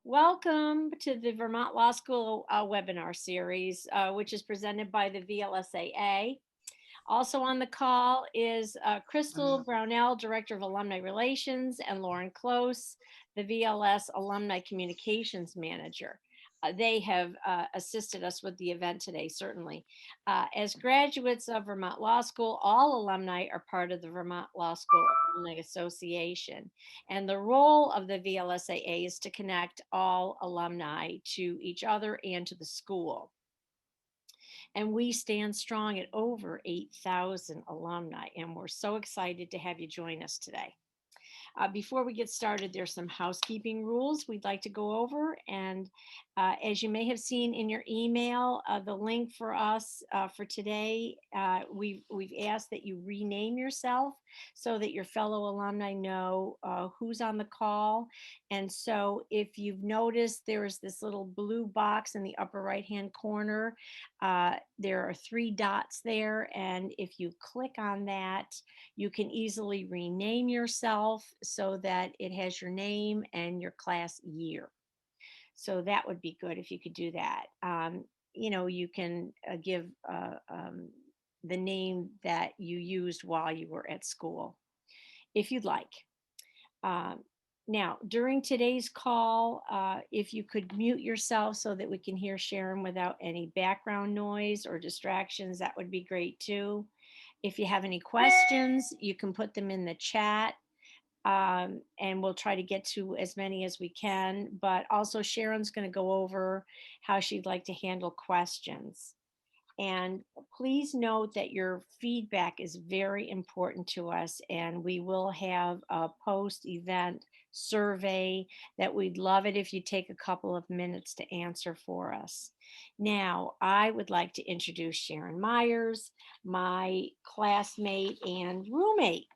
Welcome to the Vermont Law School webinar series, which is presented by the VLSAA. Also on the call is Crystal Brownell, Director of Alumni Relations, and Lauren Close, the VLS Alumni Communications Manager. They have assisted us with the event today, certainly. As graduates of Vermont Law School, all alumni are part of the Vermont Law School Alumni Association. And the role of the VLSAA is to connect all alumni to each other and to the school. And we stand strong at over 8,000 alumni, and we're so excited to have you join us today. Before we get started, there's some housekeeping rules we'd like to go over. And as you may have seen in your email, the link for us for today, we've asked that you rename yourself so that your fellow alumni know who's on the call. And so if you've noticed, there's this little blue box in the upper right-hand corner. There are 3 dots there. And if you click on that, you can easily rename yourself so that it has your name and your class year. So that would be good if you could do that. You can give the name that you used while you were at school, if you'd like. Now, during today's call, if you could mute yourself so that we can hear Sharon without any background noise or distractions, that would be great too. If you have any questions, you can put them in the chat, and we'll try to get to as many as we can. But also Sharon's going to go over how she'd like to handle questions. And please note that your feedback is very important to us, and we will have a post-event survey that we'd love it if you take a couple of minutes to answer for us. Now, I would like to introduce Sharon Myers, my classmate and roommate.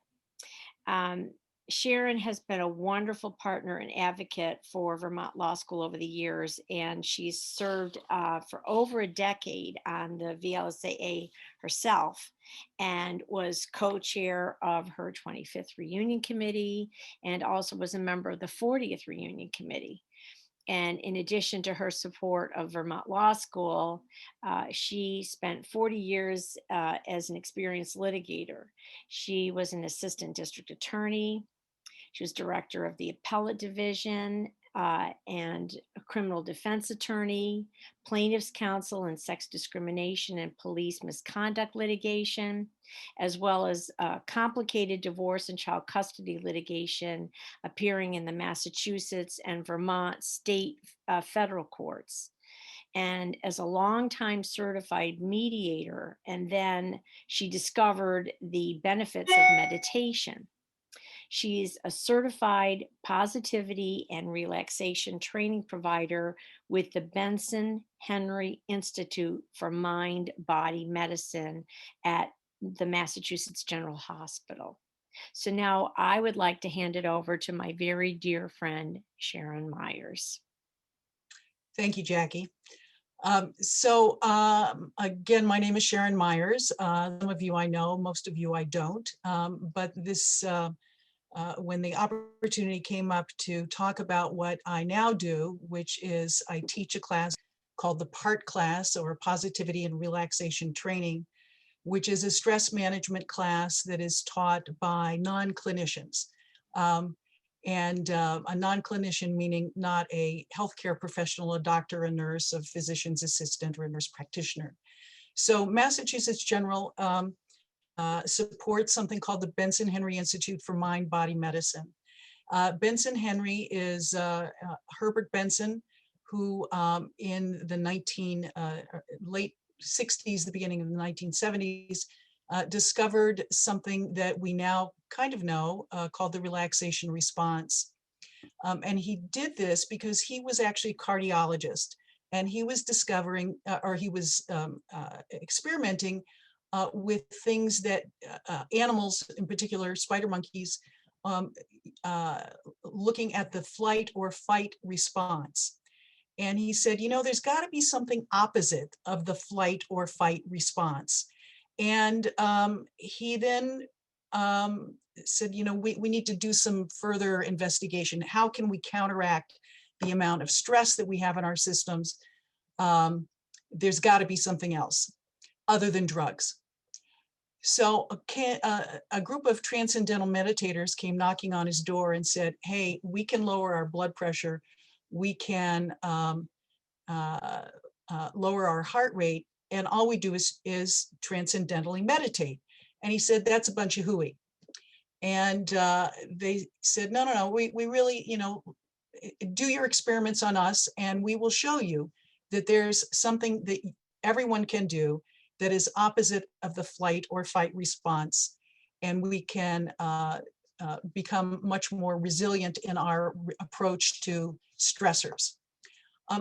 Sharon has been a wonderful partner and advocate for Vermont Law School over the years, and she's served for over a decade on the VLSAA herself and was co-chair of her 25th reunion committee and also was a member of the 40th reunion committee. And in addition to her support of Vermont Law School, she spent 40 years as an experienced litigator. She was an assistant district attorney. She was director of the appellate division and a criminal defense attorney, plaintiff's counsel in sex discrimination and police misconduct litigation, as well as complicated divorce and child custody litigation appearing in the Massachusetts and Vermont state federal courts. And as a longtime certified mediator, and then she discovered the benefits of meditation. She's a certified positivity and relaxation training provider with the Benson Henry Institute for Mind Body Medicine at the Massachusetts General Hospital. So now I would like to hand it over to my very dear friend, Sharon Myers. Thank you, Jackie. Again, my name is Sharon Myers. Some of you I know, most of you I don't. But this, when the opportunity came up to talk about what I now do, which is I teach a class called the PART class, or Positivity and Relaxation Training, which is a stress management class that is taught by non-clinicians. A non-clinician meaning not a healthcare professional, a doctor, a nurse, a physician's assistant, or a nurse practitioner. So Massachusetts General supports something called the Benson Henry Institute for Mind Body Medicine. Benson Henry is Herbert Benson, who in the late 60s, the beginning of the 1970s, discovered something that we now kind of know called the relaxation response. And he did this because he was actually a cardiologist, and he was discovering, or he was experimenting with things that animals, in particular spider monkeys, looking at the flight or fight response. And he said, there's got to be something opposite of the flight or fight response. And he then said, we need to do some further investigation. How can we counteract the amount of stress that we have in our systems, there's got to be something else other than drugs. So a group of transcendental meditators came knocking on his door and said, hey, we can lower our blood pressure. We can lower our heart rate. And all we do is transcendentally meditate. And he said, that's a bunch of hooey. And they said, no, we really, do your experiments on us and we will show you that there's something that everyone can do that is opposite of the flight or fight response. And we can become much more resilient in our approach to stressors.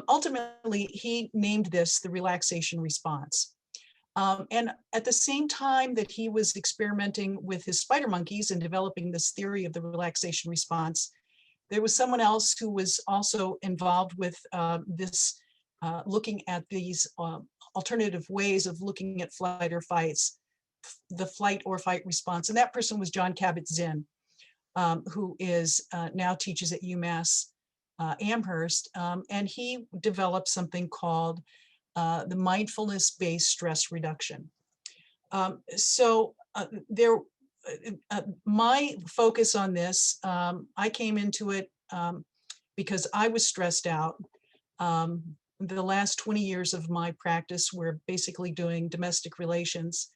Ultimately, he named this the relaxation response. And at the same time that he was experimenting with his spider monkeys and developing this theory of the relaxation response, there was someone else who was also involved with looking at these alternative ways of looking at flight or fights, the flight or fight response. And that person was Jon Kabat-Zinn, who is now teaches at UMass Amherst. And he developed something called the mindfulness-based stress reduction. My focus on this, I came into it because I was stressed out. The last 20 years of my practice were basically doing domestic relations.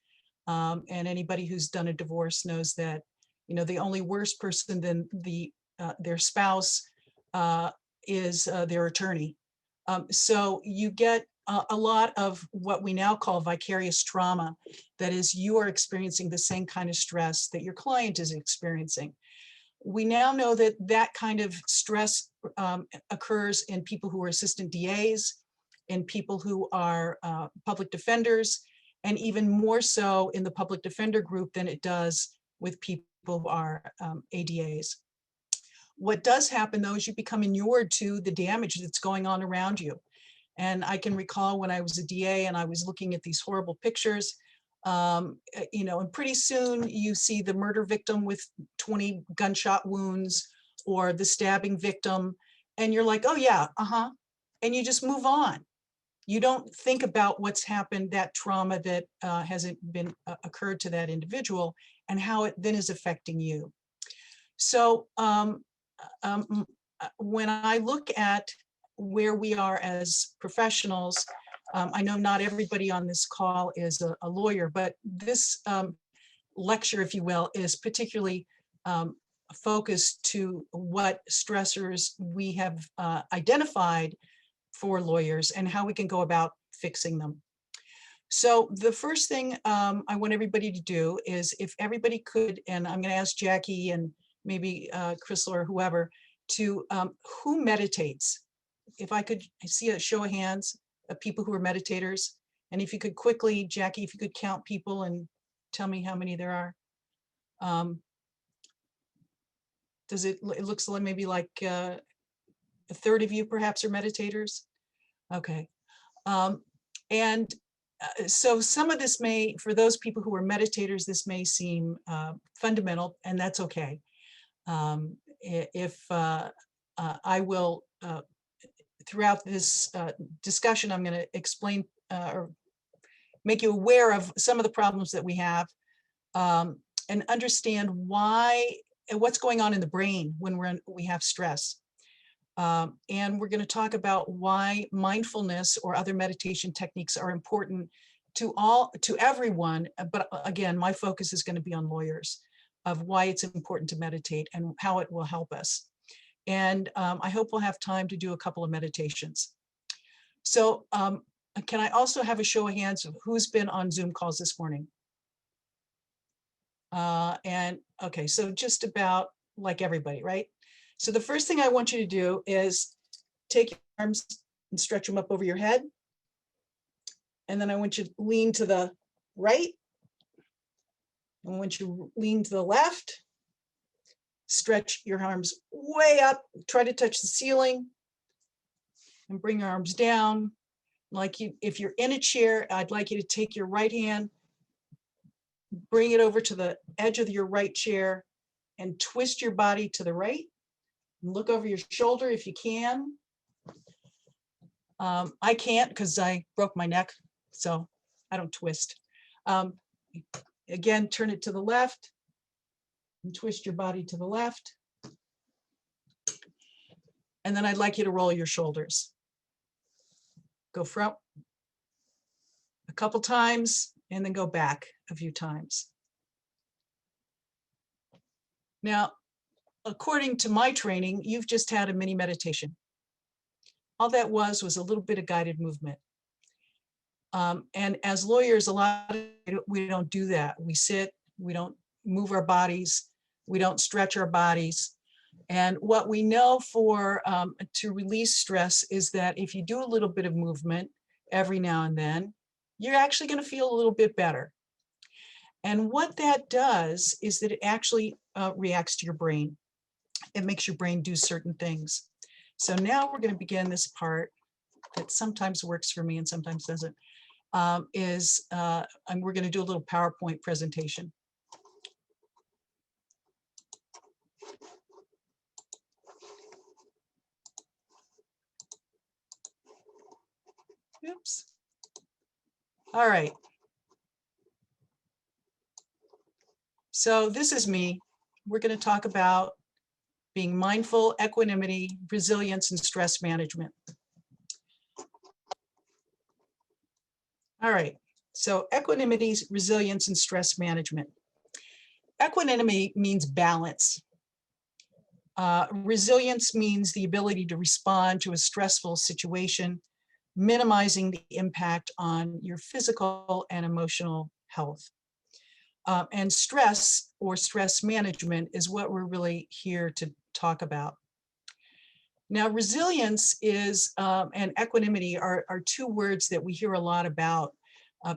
And anybody who's done a divorce knows that, the only worse person than their spouse is their attorney. So you get a lot of what we now call vicarious trauma. That is, you are experiencing the same kind of stress that your client is experiencing. We now know that that kind of stress occurs in people who are assistant DAs, in people who are public defenders, and even more so in the public defender group than it does with people who are ADAs. What does happen, though, is you become inured to the damage that's going on around you. And I can recall when I was a DA and I was looking at these horrible pictures, and pretty soon you see the murder victim with 20 gunshot wounds or the stabbing victim, and you're like, oh yeah, and you just move on. You don't think about what's happened, that trauma that hasn't been occurred to that individual and how it then is affecting you. So when I look at where we are as professionals, I know not everybody on this call is a lawyer, but this lecture, if you will, is particularly focused to what stressors we have identified for lawyers and how we can go about fixing them. So the first thing I want everybody to do is, if everybody could, and I'm going to ask Jackie and maybe Crystal or whoever, to who meditates? If I could see a show of hands of people who are meditators. And if you could quickly, Jackie, if you could count people and tell me how many there are. It looks like maybe like a third of you perhaps are meditators? Okay. So some of this may, for those people who are meditators, this may seem fundamental, and that's okay. I will, throughout this discussion, I'm going to explain or make you aware of some of the problems that we have, and understand what's going on in the brain when we have stress. And we're going to talk about why mindfulness or other meditation techniques are important to everyone. But again, my focus is going to be on lawyers, of why it's important to meditate and how it will help us. And I hope we'll have time to do a couple of meditations. So can I also have a show of hands of who's been on Zoom calls this morning? And okay, so just about like everybody, right? So the first thing I want you to do is take your arms and stretch them up over your head. And then I want you to lean to the right. I want you to lean to the left. Stretch your arms way up, try to touch the ceiling, and bring your arms down. If you're in a chair, I'd like you to take your right hand, bring it over to the edge of your right chair, and twist your body to the right. Look over your shoulder if you can. I can't because I broke my neck, so I don't twist. Again, turn it to the left and twist your body to the left. And then I'd like you to roll your shoulders. Go front a couple times and then go back a few times. Now, according to my training, you've just had a mini meditation. All that was a little bit of guided movement. And as lawyers, we don't do that. We sit, we don't move our bodies, we don't stretch our bodies. And what we know to release stress is that if you do a little bit of movement every now and then, you're actually going to feel a little bit better. And what that does is that it actually reacts to your brain. It makes your brain do certain things. So now we're going to begin this part that sometimes works for me and sometimes doesn't. We're going to do a little PowerPoint presentation. Oops. All right. So this is me. We're going to talk about being mindful, equanimity, resilience, and stress management. All right. So equanimity, resilience, and stress management. Equanimity means balance. Resilience means the ability to respond to a stressful situation, minimizing the impact on your physical and emotional health. And stress or stress management is what we're really here to talk about. Now, resilience and equanimity are two words that we hear a lot about,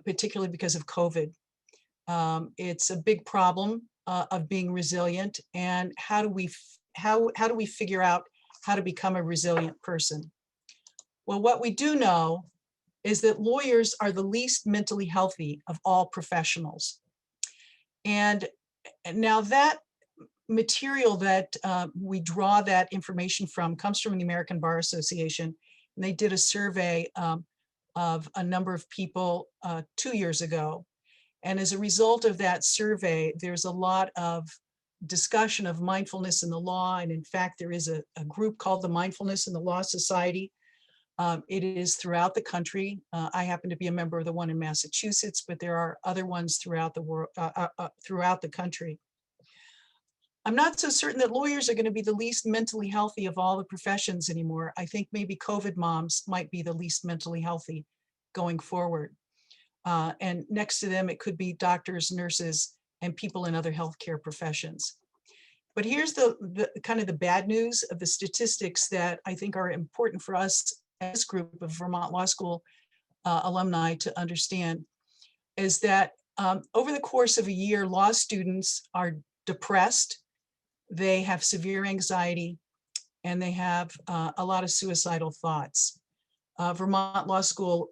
particularly because of COVID. It's a big problem of being resilient, and how do we figure out how to become a resilient person? Well, what we do know is that lawyers are the least mentally healthy of all professionals. And now that material that we draw that information from comes from the American Bar Association. And they did a survey of a number of people 2 years ago. And as a result of that survey, there's a lot of discussion of mindfulness in the law. And in fact, there is a group called the Mindfulness and the Law Society. It is throughout the country. I happen to be a member of the one in Massachusetts, but there are other ones throughout the world, throughout the country. I'm not so certain that lawyers are going to be the least mentally healthy of all the professions anymore. I think maybe COVID moms might be the least mentally healthy going forward. And next to them, it could be doctors, nurses, and people in other healthcare professions. But here's the kind of the bad news of the statistics that I think are important for us as this group of Vermont Law School alumni to understand, is that over the course of a year, law students are depressed, they have severe anxiety, and they have a lot of suicidal thoughts. Vermont Law School,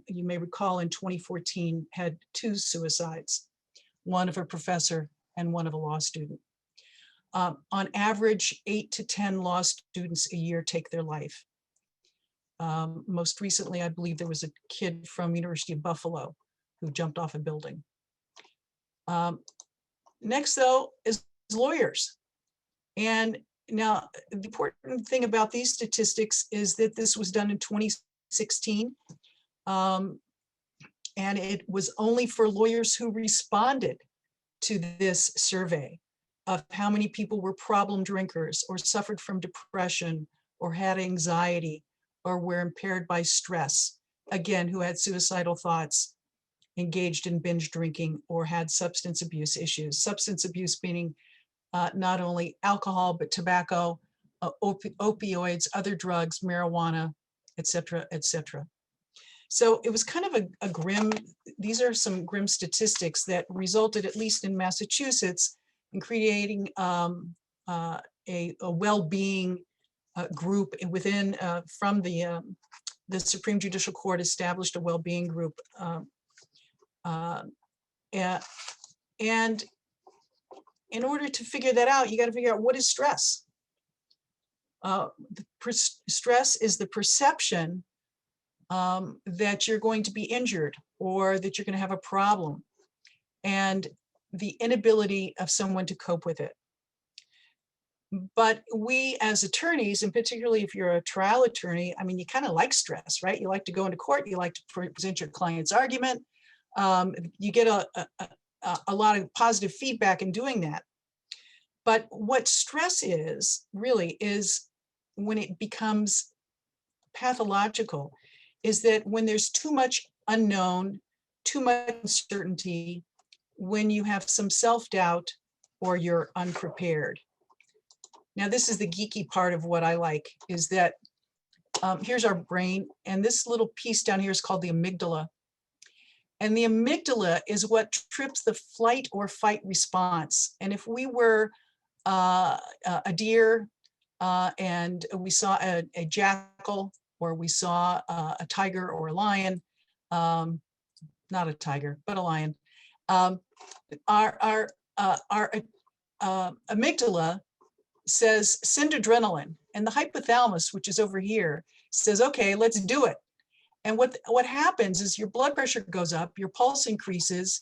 you may recall, in 2014 had 2 suicides, one of a professor and one of a law student. On average, 8 to 10 law students a year take their life. Most recently, I believe there was a kid from University of Buffalo who jumped off a building. Next, though, is lawyers. And now the important thing about these statistics is that this was done in 2016. And it was only for lawyers who responded to this survey of how many people were problem drinkers or suffered from depression or had anxiety or were impaired by stress. Again, who had suicidal thoughts, engaged in binge drinking, or had substance abuse issues. Substance abuse meaning not only alcohol, but tobacco, opioids, other drugs, marijuana, et cetera, et cetera. So it was kind of a grim, these are some grim statistics that resulted, at least in Massachusetts, in creating a well-being group within, from the Supreme Judicial Court established a well-being group. And in order to figure that out, you got to figure out what is stress. Stress is the perception that you're going to be injured or that you're going to have a problem, and the inability of someone to cope with it. But we as attorneys, and particularly if you're a trial attorney, I mean, you kind of like stress, right? You like to go into court, you like to present your client's argument. You get a lot of positive feedback in doing that. But what stress is really is when it becomes pathological, is that when there's too much unknown, too much uncertainty, when you have some self-doubt or you're unprepared. Now, this is the geeky part of what I like, is that here's our brain, and this little piece down here is called the amygdala. And the amygdala is what trips the flight or fight response. And if we were a deer and we saw a jackal, or we saw a tiger or a lion, not a tiger, but a lion, our amygdala says send adrenaline, and the hypothalamus, which is over here, says, okay, let's do it. And what happens is your blood pressure goes up, your pulse increases,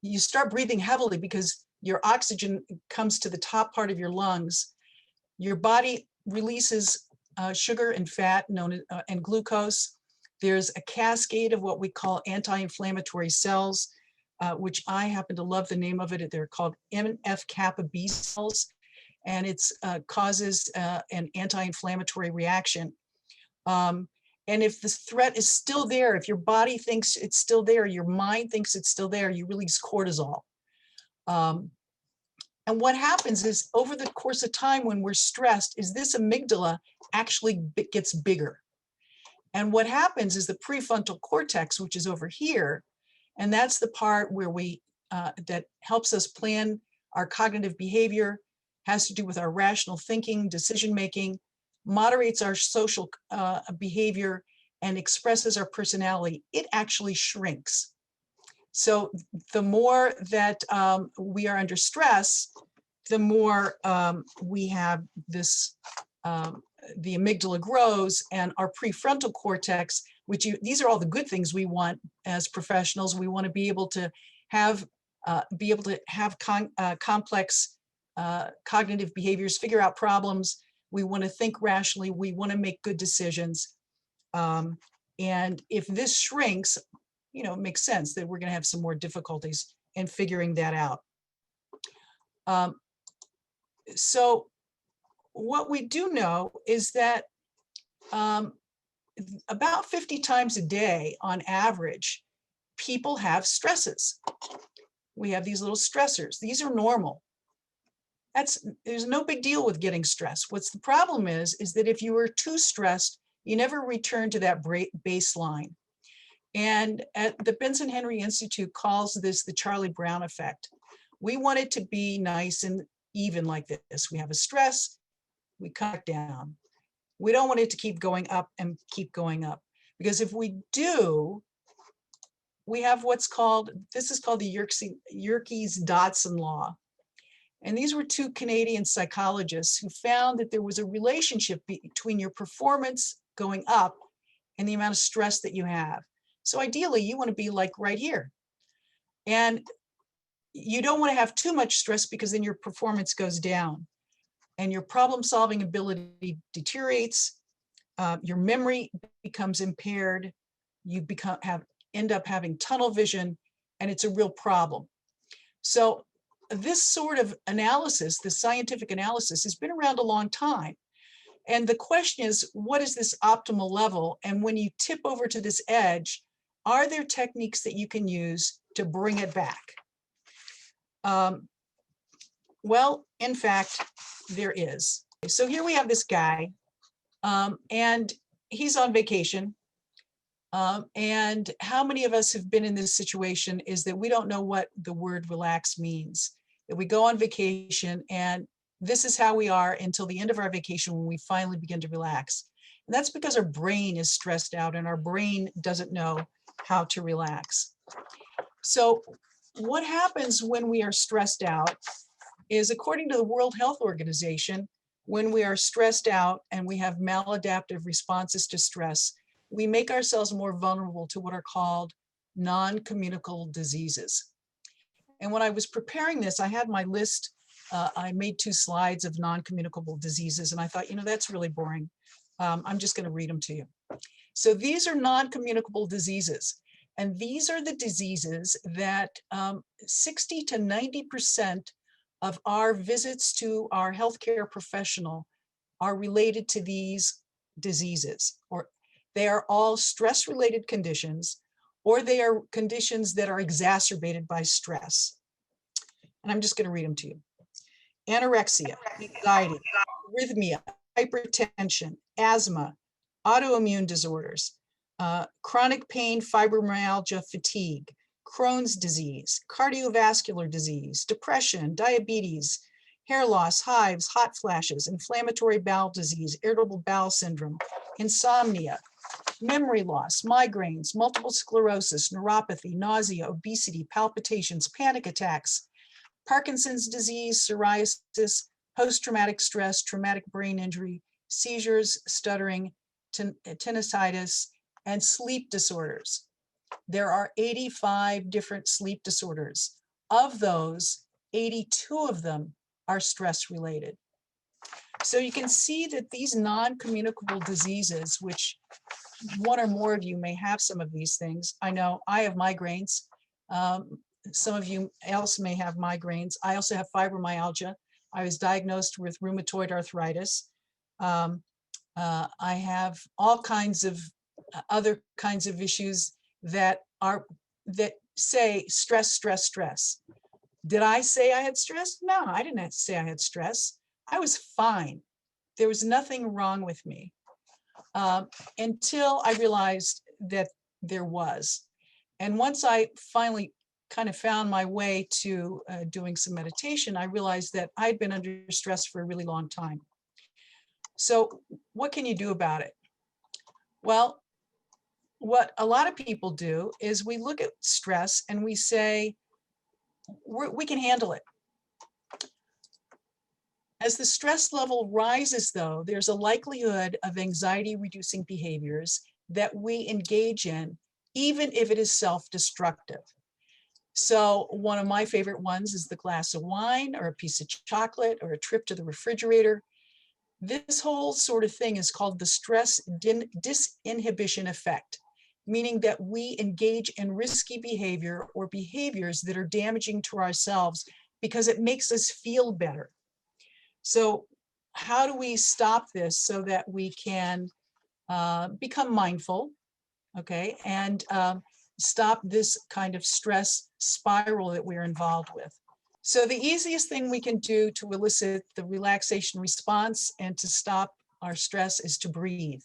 you start breathing heavily because your oxygen comes to the top part of your lungs. Your body releases sugar and fat and glucose. There's a cascade of what we call anti-inflammatory cells, which I happen to love the name of it. They're called NF-kappa B cells, and it causes an anti-inflammatory reaction. And if the threat is still there, if your body thinks it's still there, your mind thinks it's still there, you release cortisol. And what happens is, over the course of time when we're stressed, is this amygdala actually gets bigger. And what happens is the prefrontal cortex, which is over here, and that's the part where that helps us plan our cognitive behavior, has to do with our rational thinking, decision-making, moderates our social behavior, and expresses our personality. It actually shrinks. So the more that we are under stress, the more we have this, the amygdala grows, and our prefrontal cortex, these are all the good things we want as professionals. We want to be able to have complex cognitive behaviors, figure out problems. We want to think rationally. We want to make good decisions. And if this shrinks, it makes sense that we're going to have some more difficulties in figuring that out. So what we do know is that about 50 times a day on average, people have stresses. We have these little stressors. These are normal. There's no big deal with getting stressed. What's the problem is that if you were too stressed, you never return to that baseline. And at the Benson Henry Institute calls this the Charlie Brown effect. We want it to be nice and even like this. We have a stress, we cut down. We don't want it to keep going up and keep going up. Because if we do, we have this is called the Yerkes-Dodson law. And these were two Canadian psychologists who found that there was a relationship between your performance going up and the amount of stress that you have. So ideally, you want to be like right here. And you don't want to have too much stress, because then your performance goes down and your problem-solving ability deteriorates. Your memory becomes impaired. You end up having tunnel vision, and it's a real problem. So this sort of analysis, the scientific analysis, has been around a long time. And the question is, what is this optimal level? And when you tip over to this edge, are there techniques that you can use to bring it back? Well, in fact, there is. So here we have this guy, and he's on vacation. And how many of us have been in this situation is that we don't know what the word relax means. That we go on vacation, and this is how we are until the end of our vacation, when we finally begin to relax. And that's because our brain is stressed out, and our brain doesn't know how to relax. So what happens when we are stressed out is, according to the World Health Organization, when we are stressed out and we have maladaptive responses to stress, we make ourselves more vulnerable to what are called non-communicable diseases. And when I was preparing this, I had my list. I made 2 slides of non-communicable diseases, and I thought, that's really boring. I'm just going to read them to you. So these are non-communicable diseases. And these are the diseases that 60 to 90% of our visits to our healthcare professional are related to these diseases, or they are all stress-related conditions, or they are conditions that are exacerbated by stress. And I'm just going to read them to you. Anorexia, anxiety, arrhythmia, hypertension, asthma, autoimmune disorders, chronic pain, fibromyalgia, fatigue, Crohn's disease, cardiovascular disease, depression, diabetes, hair loss, hives, hot flashes, inflammatory bowel disease, irritable bowel syndrome, insomnia, memory loss, migraines, multiple sclerosis, neuropathy, nausea, obesity, palpitations, panic attacks, Parkinson's disease, psoriasis, post-traumatic stress, traumatic brain injury, seizures, stuttering, tinnitus, and sleep disorders. There are 85 different sleep disorders. Of those, 82 of them are stress-related. So you can see that these non-communicable diseases, which one or more of you may have some of these things. I know I have migraines. Some of you else may have migraines. I also have fibromyalgia. I was diagnosed with rheumatoid arthritis. I have all kinds of other kinds of issues that say stress, stress, stress. Did I say I had stress? No, I didn't say I had stress. I was fine. There was nothing wrong with me until I realized that there was. And once I finally kind of found my way to doing some meditation, I realized that I'd been under stress for a really long time. So what can you do about it? Well, what a lot of people do is we look at stress and we say, we can handle it. As the stress level rises, though, there's a likelihood of anxiety-reducing behaviors that we engage in, even if it is self-destructive. So one of my favorite ones is the glass of wine or a piece of chocolate or a trip to the refrigerator. This whole sort of thing is called the stress disinhibition effect, meaning that we engage in risky behavior or behaviors that are damaging to ourselves because it makes us feel better. So how do we stop this so that we can become mindful, okay, and stop this kind of stress spiral that we're involved with? So the easiest thing we can do to elicit the relaxation response and to stop our stress is to breathe.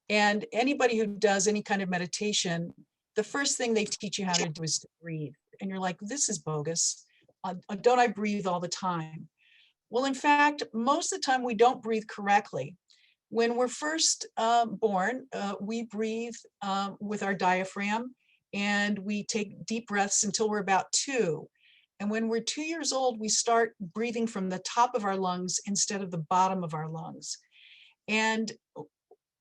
And anybody who does any kind of meditation, the first thing they teach you how to do is to breathe. And you're like, this is bogus. Don't I breathe all the time? Well, in fact, most of the time we don't breathe correctly. When we're first born, we breathe with our diaphragm, and we take deep breaths until we're about 2. And when we're 2 years old, we start breathing from the top of our lungs instead of the bottom of our lungs. And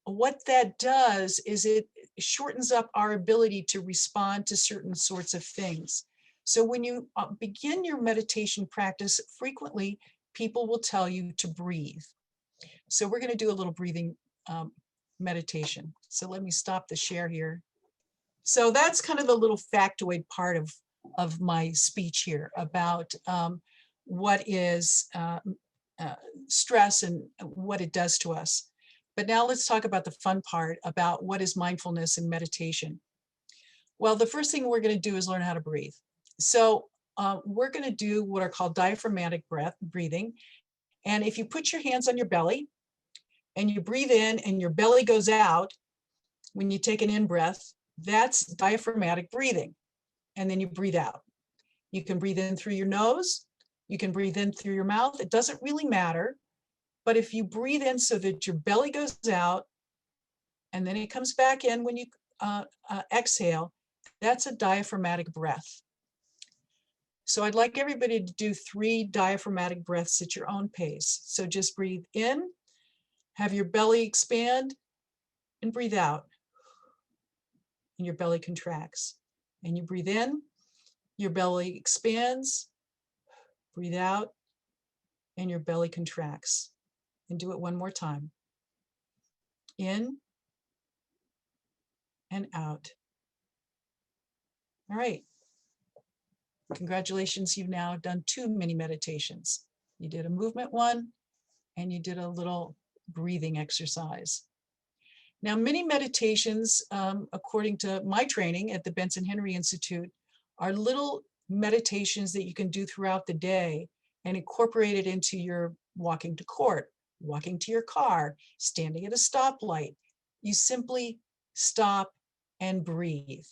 what that does is it shortens up our ability to respond to certain sorts of things. So when you begin your meditation practice, frequently people will tell you to breathe. So we're going to do a little breathing meditation. So let me stop the share here. So that's kind of the little factoid part of my speech here about what is stress and what it does to us. But now let's talk about the fun part about what is mindfulness and meditation. Well, the first thing we're going to do is learn how to breathe. So we're going to do what are called diaphragmatic breathing. And if you put your hands on your belly and you breathe in and your belly goes out, when you take an in-breath, that's diaphragmatic breathing. And then you breathe out. You can breathe in through your nose. You can breathe in through your mouth. It doesn't really matter. But if you breathe in so that your belly goes out and then it comes back in when you exhale, that's a diaphragmatic breath. So I'd like everybody to do 3 diaphragmatic breaths at your own pace. So just breathe in, have your belly expand, and breathe out, and your belly contracts. And you breathe in, your belly expands, breathe out, and your belly contracts. And do it one more time. In and out. All right. Congratulations, you've now done 2 mini meditations. You did a movement one, and you did a little breathing exercise. Now, mini meditations, according to my training at the Benson Henry Institute, are little meditations that you can do throughout the day and incorporate it into your walking to court, walking to your car, standing at a stoplight. You simply stop and breathe.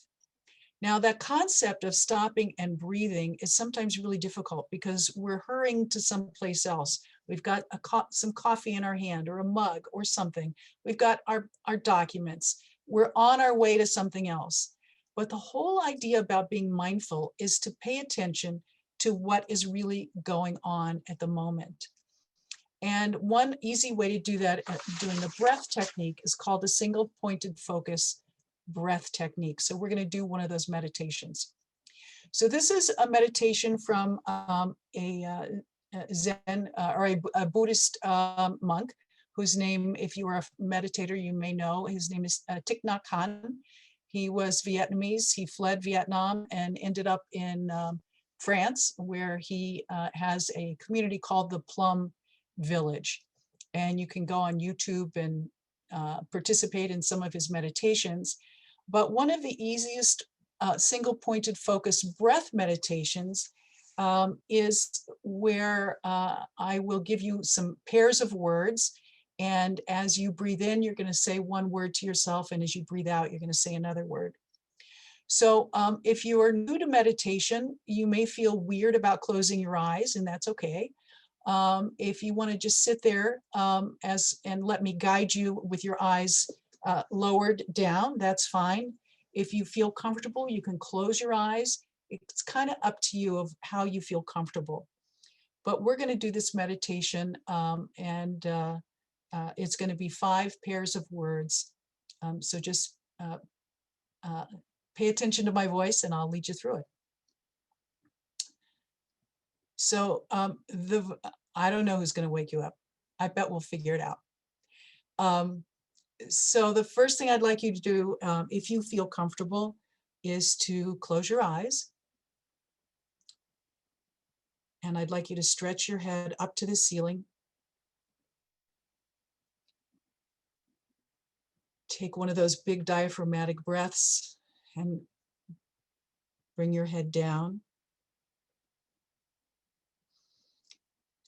Now, that concept of stopping and breathing is sometimes really difficult because we're hurrying to someplace else. We've got some coffee in our hand or a mug or something. We've got our documents. We're on our way to something else. But the whole idea about being mindful is to pay attention to what is really going on at the moment. And one easy way to do that doing the breath technique is called the single pointed focus breath technique. So we're going to do one of those meditations. So this is a meditation from a Zen or a Buddhist monk whose name, if you are a meditator, you may know. His name is Thich Nhat Hanh. He was Vietnamese. He fled Vietnam and ended up in France, where he has a community called the Plum Village. And you can go on YouTube and participate in some of his meditations. But one of the easiest single pointed focus breath meditations is where I will give you some pairs of words. And as you breathe in, you're going to say one word to yourself. And as you breathe out, you're going to say another word. So if you are new to meditation, you may feel weird about closing your eyes, and that's okay. If you want to just sit there and let me guide you with your eyes lowered down, that's fine. If you feel comfortable, you can close your eyes. It's kind of up to you of how you feel comfortable. But we're going to do this meditation, and it's going to be 5 pairs of words. So just pay attention to my voice, and I'll lead you through it. So I don't know who's going to wake you up. I bet we'll figure it out. So the first thing I'd like you to do, if you feel comfortable, is to close your eyes. And I'd like you to stretch your head up to the ceiling. Take one of those big diaphragmatic breaths and bring your head down.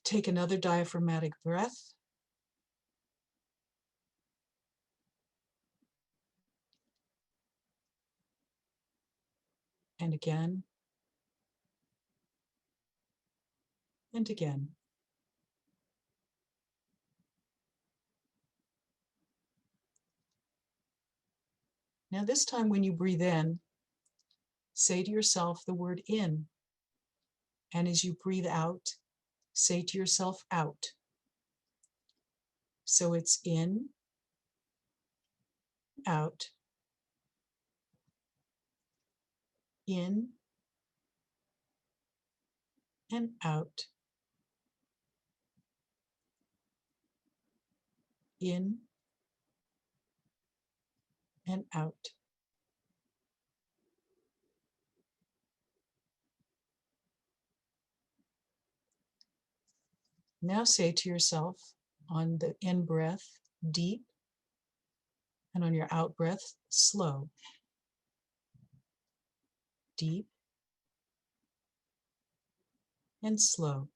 Take another diaphragmatic breath. And again. And again. Now this time when you breathe in, say to yourself the word in. And as you breathe out, say to yourself out. So it's in, out, in, and out, in, and out. Now say to yourself on the in breath, deep, and on your out breath, slow. Deep and slow.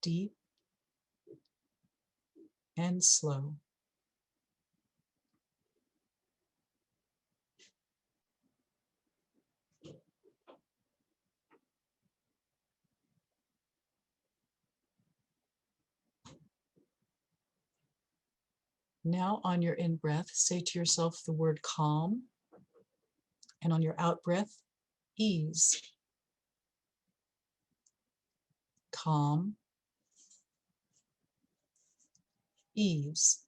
Deep and slow. Now on your in breath, say to yourself the word calm, and on your out breath, ease. Calm, ease,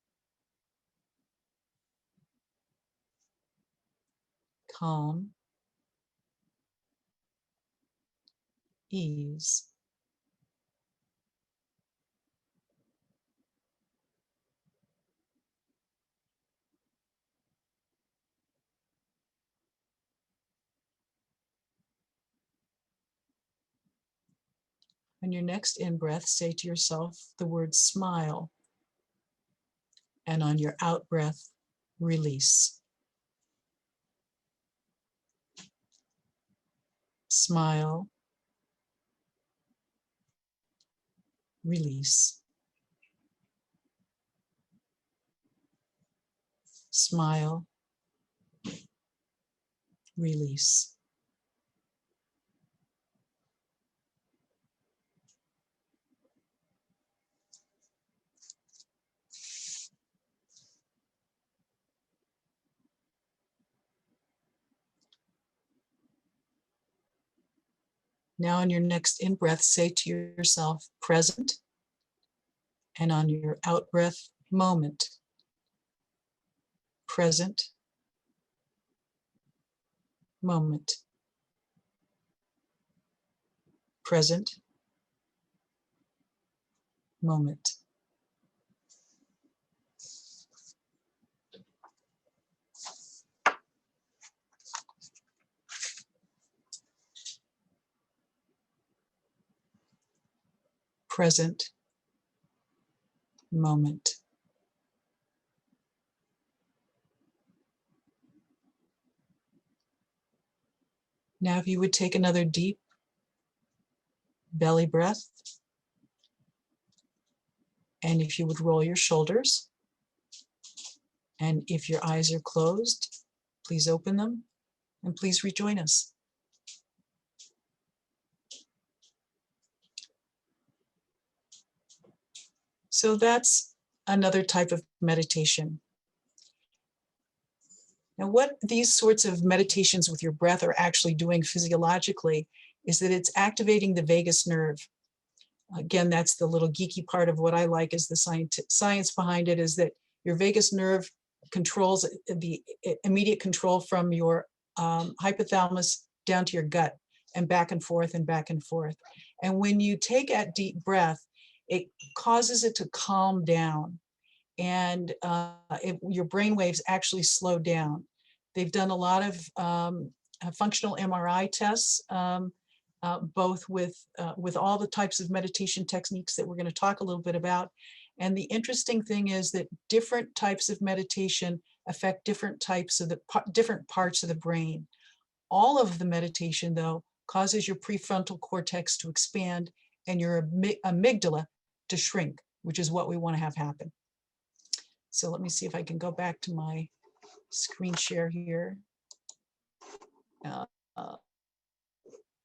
calm, ease. On your next in-breath, say to yourself the word smile. And on your out-breath, release. Smile, release. Smile, release. Now on your next in-breath, say to yourself, present. And on your out-breath, moment. Present, moment. Present, moment. Present, moment. Now if you would take another deep belly breath, and if you would roll your shoulders, and if your eyes are closed, please open them, and please rejoin us. So that's another type of meditation. Now, what these sorts of meditations with your breath are actually doing physiologically is that it's activating the vagus nerve. Again, that's the little geeky part of what I like is the science behind it, is that your vagus nerve controls the immediate control from your hypothalamus down to your gut and back and forth and back and forth. And when you take a deep breath, it causes it to calm down, and your brain waves actually slow down. They've done a lot of functional MRI tests, both with all the types of meditation techniques that we're going to talk a little bit about. And the interesting thing is that different types of meditation affect different types of different parts of the brain. All of the meditation, though, causes your prefrontal cortex to expand and your amygdala to shrink, which is what we want to have happen. So let me see if I can go back to my screen share here. All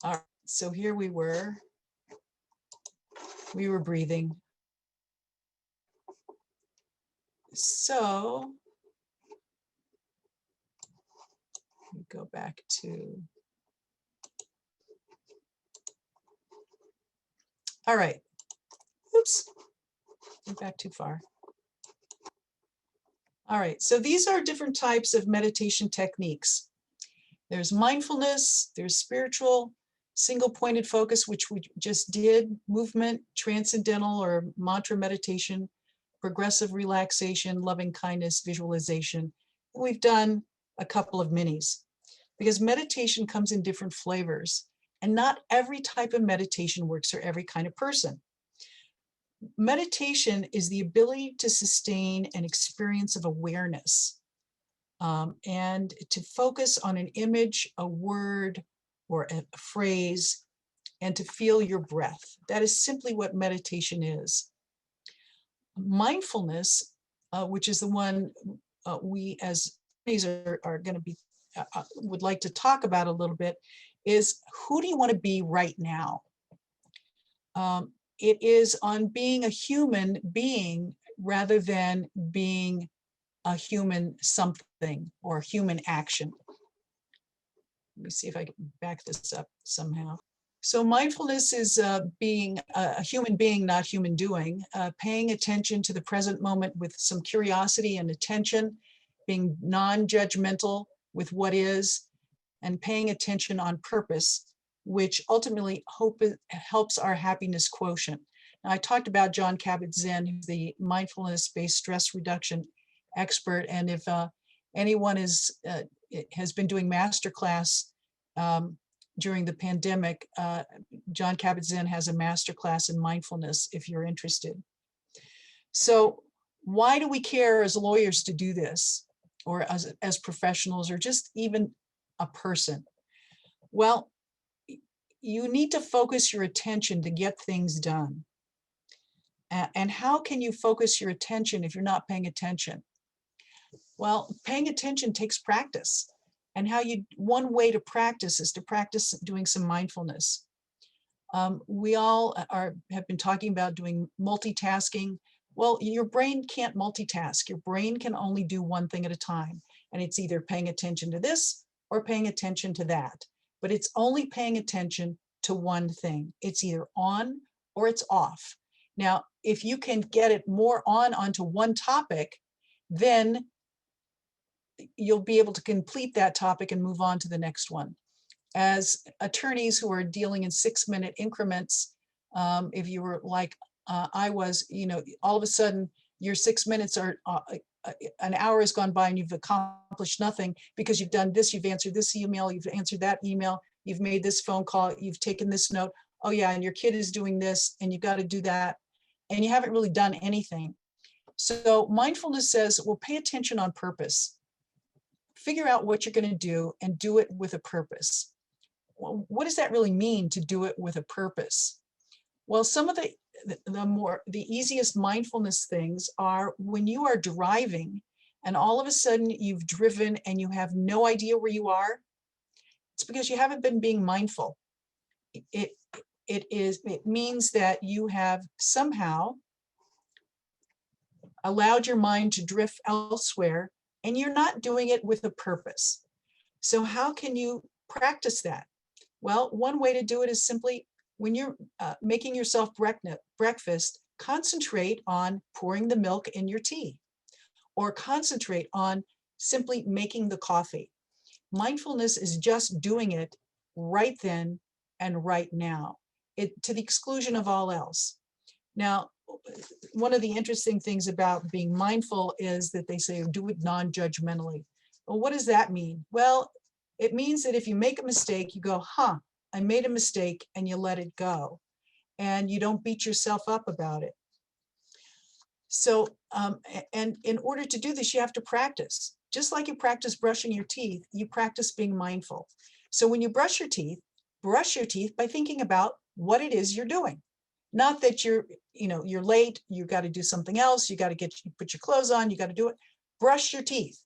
right, so here we were breathing. So we go back to, all right, oops, went back too far. All right, so these are different types of meditation techniques. There's mindfulness, there's spiritual, single-pointed focus, which we just did, movement, transcendental or mantra meditation, progressive relaxation, loving kindness, visualization. We've done a couple of minis because meditation comes in different flavors, and not every type of meditation works for every kind of person. Meditation is the ability to sustain an experience of awareness and to focus on an image, a word, or a phrase, and to feel your breath. That is simply what meditation is. Mindfulness, which is the one we as are going to be, would like to talk about a little bit, is who do you want to be right now? It is on being a human being rather than being a human something or human action. Let me see if I can back this up somehow. So mindfulness is being a human being, not human doing, paying attention to the present moment with some curiosity and attention, being non-judgmental with what is, and paying attention on purpose, which ultimately helps our happiness quotient. Now, I talked about Jon Kabat-Zinn, who's the mindfulness-based stress reduction expert, and if anyone has been doing masterclass during the pandemic, Jon Kabat-Zinn has a masterclass in mindfulness if you're interested. So why do we care as lawyers to do this, or as professionals, or just even a person? Well, you need to focus your attention to get things done. And how can you focus your attention if you're not paying attention? Well, paying attention takes practice. And one way to practice is to practice doing some mindfulness. We all have been talking about doing multitasking. Well, your brain can't multitask. Your brain can only do one thing at a time. And it's either paying attention to this or paying attention to that. But it's only paying attention to one thing. It's either on or it's off. Now, if you can get it more onto one topic, then you'll be able to complete that topic and move on to the next one. As attorneys who are dealing in 6-minute increments, if you were like I was, all of a sudden your 6 minutes are an hour has gone by and you've accomplished nothing because you've done this, you've answered this email, you've answered that email, you've made this phone call, you've taken this note. Oh yeah, and your kid is doing this and you've got to do that. And you haven't really done anything. So mindfulness says, well, pay attention on purpose. Figure out what you're going to do and do it with a purpose. Well, what does that really mean to do it with a purpose? Well, some of the easiest mindfulness things are when you are driving and all of a sudden you've driven and you have no idea where you are. It's because you haven't been being mindful. It means that you have somehow allowed your mind to drift elsewhere and you're not doing it with a purpose. So how can you practice that? Well, one way to do it is simply when you're making yourself breakfast, concentrate on pouring the milk in your tea, or concentrate on simply making the coffee. Mindfulness is just doing it right then and right now, to the exclusion of all else. Now, one of the interesting things about being mindful is that they say do it non-judgmentally. Well, what does that mean? Well, it means that if you make a mistake, you go, I made a mistake, and you let it go. And you don't beat yourself up about it. So, and in order to do this, you have to practice. Just like you practice brushing your teeth, you practice being mindful. So when you brush your teeth by thinking about what it is you're doing. Not that you're late, you got to do something else, you got to put your clothes on, you got to do it. Brush your teeth.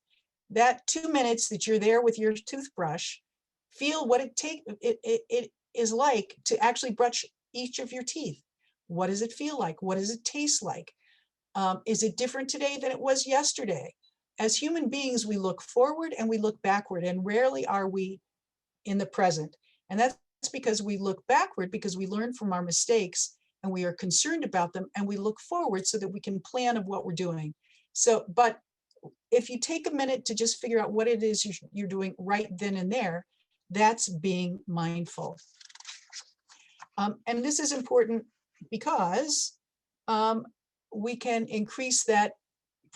That 2 minutes that you're there with your toothbrush, feel what it is like to actually brush each of your teeth. What does it feel like? What does it taste like? Is it different today than it was yesterday? As human beings, we look forward and we look backward, and rarely are we in the present. And that's because we look backward because we learn from our mistakes and we are concerned about them, and we look forward so that we can plan of what we're doing. So, but if you take a minute to just figure out what it is you're doing right then and there, that's being mindful. And this is important because we can increase that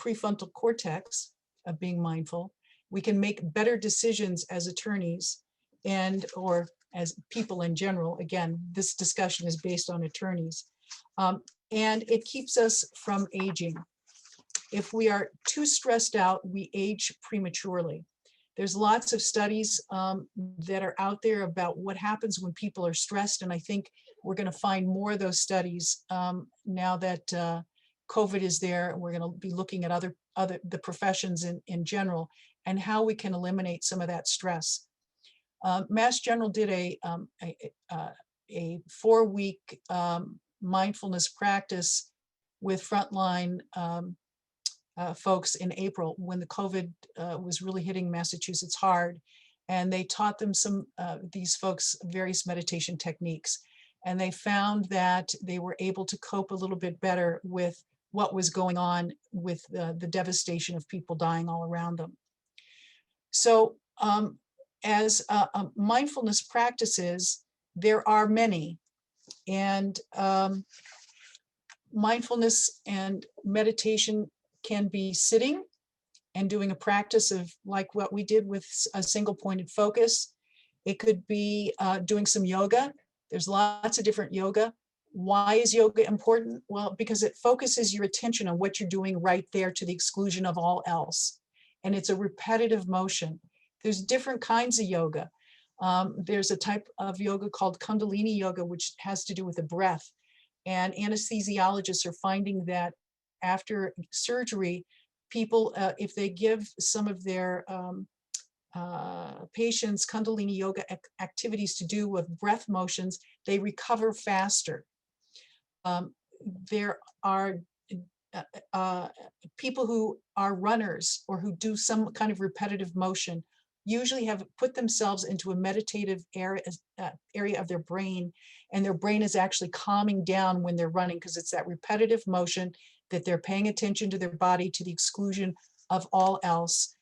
prefrontal cortex of being mindful. We can make better decisions as attorneys or as people in general. Again, this discussion is based on attorneys. And it keeps us from aging. If we are too stressed out, we age prematurely. There's lots of studies that are out there about what happens when people are stressed. And I think we're going to find more of those studies now that COVID is there. And we're going to be looking at the professions in general and how we can eliminate some of that stress. Mass General did a 4-week mindfulness practice with frontline folks in April when the COVID was really hitting Massachusetts hard. and they taught them these folks various meditation techniques. And they found that they were able to cope a little bit better with what was going on with the devastation of people dying all around them. So as mindfulness practices, there are many. And mindfulness and meditation can be sitting and doing a practice of like what we did with a single pointed focus. It could be doing some yoga. There's lots of different yoga. Why is yoga important? Well, because it focuses your attention on what you're doing right there to the exclusion of all else. And it's a repetitive motion. There's different kinds of yoga. There's a type of yoga called Kundalini yoga, which has to do with the breath. And anesthesiologists are finding that after surgery, people, if they give some of their patients Kundalini yoga activities to do with breath motions, they recover faster. There are people who are runners or who do some kind of repetitive motion usually have put themselves into a meditative area of their brain, and their brain is actually calming down when they're running because it's that repetitive motion that they're paying attention to their body to the exclusion of all else,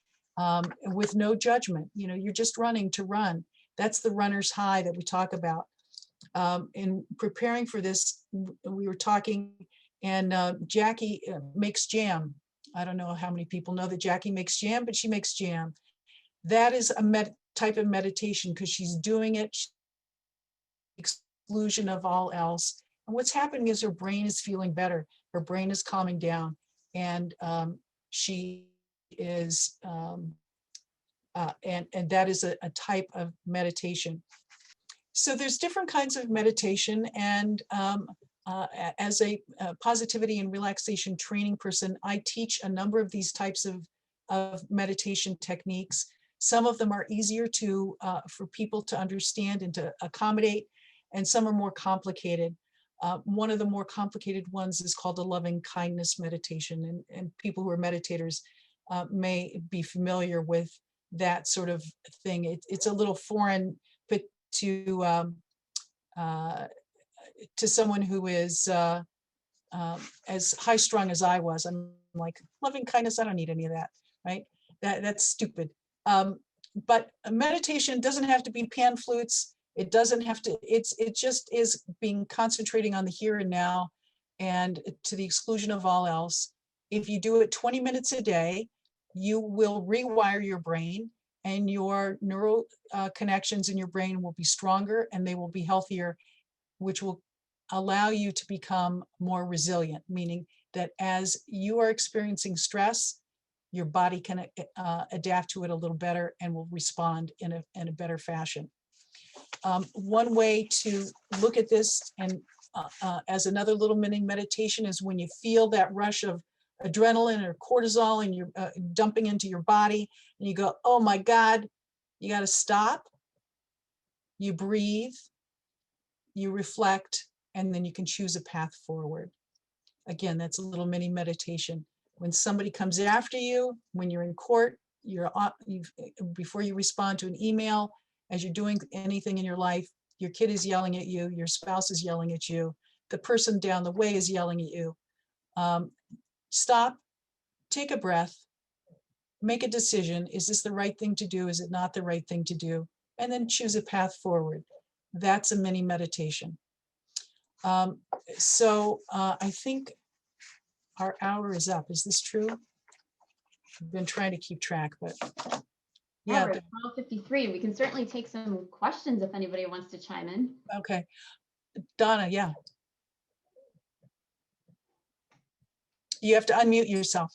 with no judgment. You know, you're just running to run. That's the runner's high that we talk about. In preparing for this, we were talking, and Jackie makes jam. I don't know how many people know that Jackie makes jam, but she makes jam. That is a type of meditation because she's doing it exclusion of all else. And what's happening is her brain is feeling better. Her brain is calming down, and she is, and that is a type of meditation. So there's different kinds of meditation, and as a positivity and relaxation training person, I teach a number of these types of meditation techniques. Some of them are easier for people to understand and to accommodate, and some are more complicated. One of the more complicated ones is called the loving kindness meditation, and people who are meditators may be familiar with that sort of thing. It's a little foreign, but to someone who is as high strung as I was. I'm like, loving kindness, I don't need any of that, right? That's stupid. But meditation doesn't have to be pan flutes. It doesn't have to, it just is concentrating on the here and now and to the exclusion of all else. If you do it 20 minutes a day, you will rewire your brain, and your neural connections in your brain will be stronger and they will be healthier, which will allow you to become more resilient, meaning that as you are experiencing stress, your body can adapt to it a little better and will respond in a better fashion. One way to look at this, and as another little mini meditation, is when you feel that rush of adrenaline or cortisol and you're dumping into your body, and you go, oh my God, you got to stop. You breathe, you reflect, and then you can choose a path forward. Again, that's a little mini meditation. When somebody comes after you, when you're in court, before you respond to an email, as you're doing anything in your life, your kid is yelling at you, your spouse is yelling at you, the person down the way is yelling at you. Stop, take a breath, make a decision. Is this the right thing to do? Is it not the right thing to do? And then choose a path forward. That's a mini meditation. So I think our hour is up. Is this true? I've been trying to keep track, but yeah, we're at 12:53. We can certainly take some questions if anybody wants to chime in. Okay. Donna, yeah. You have to unmute yourself.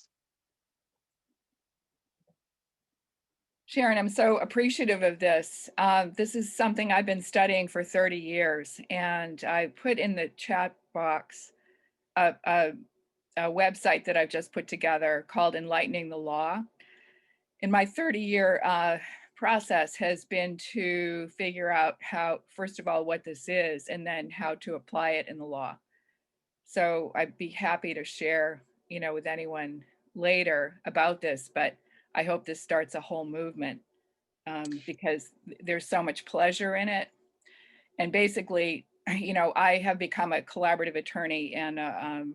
Sharon, I'm so appreciative of this. This is something I've been studying for 30 years, and I put in the chat box a website that I've just put together called Enlightening the Law. And my 30-year process has been to figure out how, first of all, what this is, and then how to apply it in the law. So I'd be happy to share, with anyone later about this, but I hope this starts a whole movement. because there's so much pleasure in it. And basically, you know, I have become a collaborative attorney and a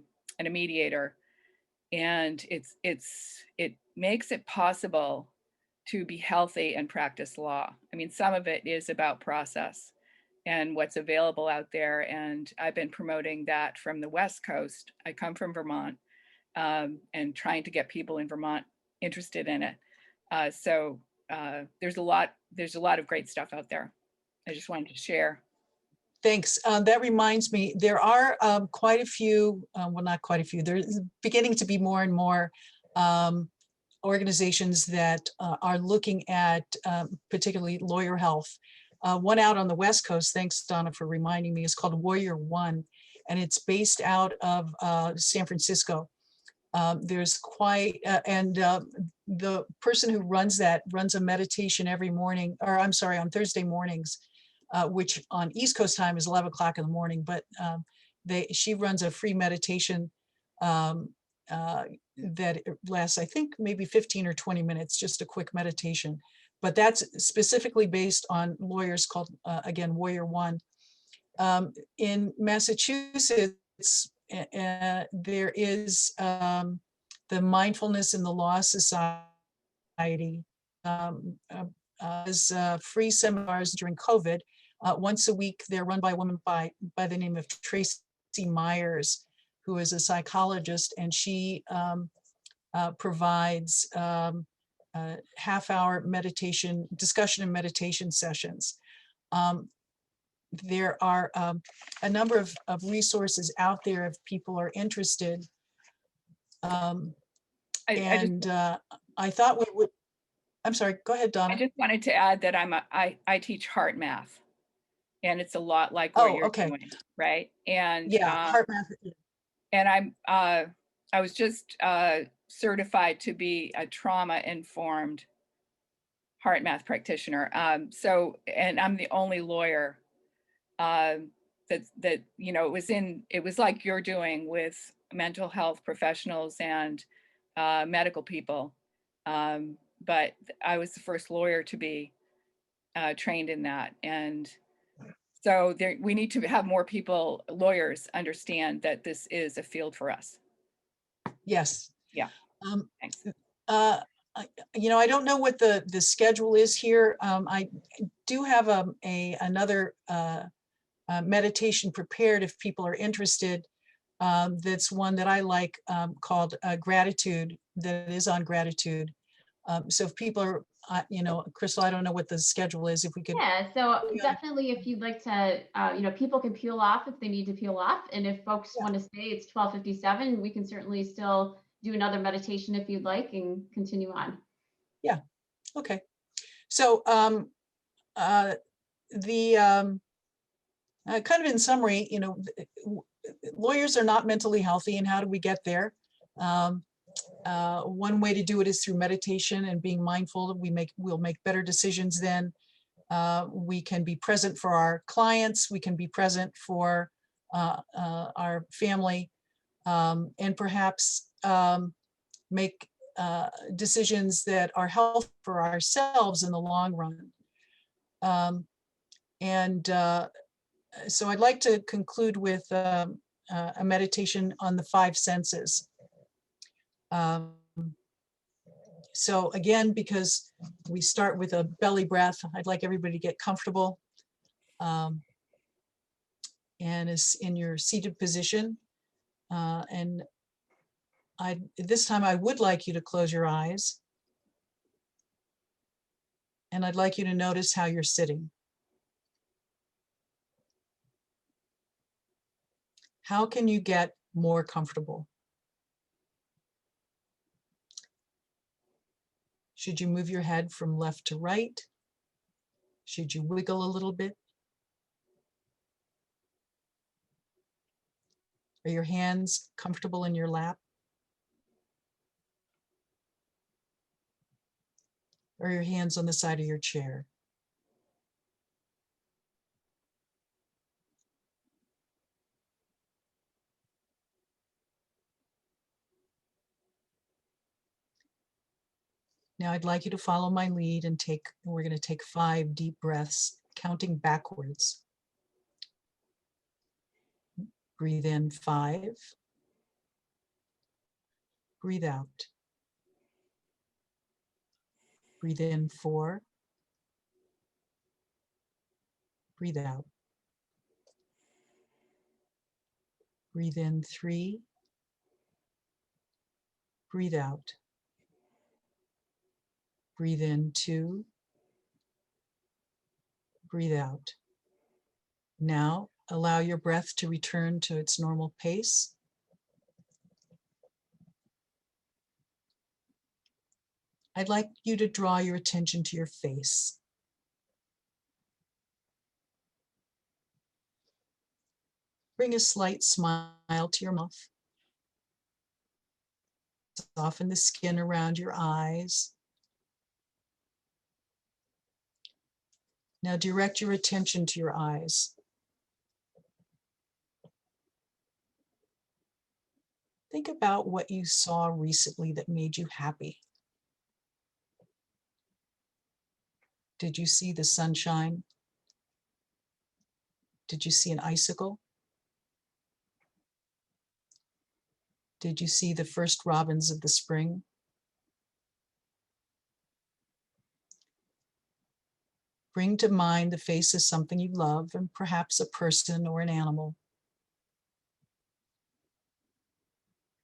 mediator, and it makes it possible to be healthy and practice law. I mean, some of it is about process and what's available out there, and I've been promoting that from the West Coast. I come from Vermont, and trying to get people in Vermont interested in it. So there's a lot of great stuff out there. I just wanted to share. Thanks. That reminds me, there are quite a few, well, not quite a few, there's beginning to be more and more organizations that are looking at particularly lawyer health. One out on the West Coast, thanks Donna for reminding me, is called Warrior One, and it's based out of San Francisco. There's quite, and the person who runs that runs a meditation every morning, or I'm sorry, on Thursday mornings, which on East Coast time is 11 o'clock in the morning, but she runs a free meditation that lasts, I think, maybe 15 or 20 minutes, just a quick meditation. But that's specifically based on lawyers, called, again, Warrior One. In Massachusetts, there is the Mindfulness and the Law Society. As free seminars during COVID. Once a week, they're run by a woman by the name of Tracy Myers, who is a psychologist, and she provides half-hour meditation, discussion and meditation sessions. There are a number of resources out there if people are interested. I thought we would, I'm sorry, go ahead, Donna. I just wanted to add that I teach heart math, and it's a lot like what you're doing, right? And yeah, heart math. And I was just certified to be a trauma-informed heart math practitioner. And I'm the only lawyer that you know, it was like you're doing with mental health professionals and medical people. But I was the first lawyer to be trained in that. And so we need to have more people, lawyers, understand that this is a field for us. Yes. Yeah. Thanks. You know, I don't know what the schedule is here. I do have another meditation prepared if people are interested. That's one that I like, called Gratitude, that is on gratitude. So if people are, you know, Crystal, I don't know what the schedule is, if we could. Yeah, so definitely if you'd like to, you know, people can peel off if they need to peel off. And if folks want to stay, it's 12:57. We can certainly still do another meditation if you'd like and continue on. Yeah, okay. So kind of in summary, you know, lawyers are not mentally healthy, and how do we get there? One way to do it is through meditation and being mindful. We'll make better decisions then. We can be present for our clients. We can be present for our family, and perhaps make decisions that are helpful for ourselves in the long run. So I'd like to conclude with a meditation on the 5 senses. So again, because we start with a belly breath, I'd like everybody to get comfortable and is in your seated position. And this time I would like you to close your eyes. And I'd like you to notice how you're sitting. How can you get more comfortable? Should you move your head from left to right? Should you wiggle a little bit? Are your hands comfortable in your lap? Or your hands on the side of your chair? Now I'd like you to follow my lead and we're going to take 5 deep breaths, counting backwards. Breathe in 5. Breathe out. Breathe in 4. Breathe out. Breathe in 3. Breathe out. Breathe in 2. Breathe out. Now allow your breath to return to its normal pace. I'd like you to draw your attention to your face. Bring a slight smile to your mouth. Soften the skin around your eyes. Now direct your attention to your eyes. Think about what you saw recently that made you happy. Did you see the sunshine? Did you see an icicle? Did you see the first robins of the spring? Bring to mind the face of something you love and perhaps a person or an animal.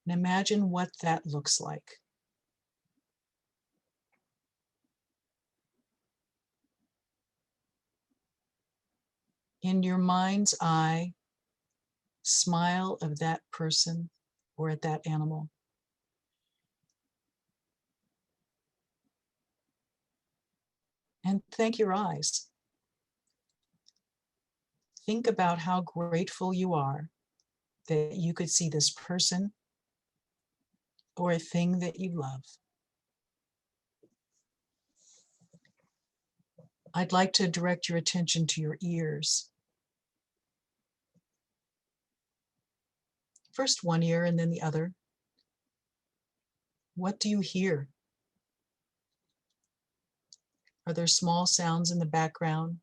And imagine what that looks like. In your mind's eye, smile of that person or at that animal. And thank your eyes. Think about how grateful you are that you could see this person or a thing that you love. I'd like to direct your attention to your ears. First one ear and then the other. What do you hear? Are there small sounds in the background?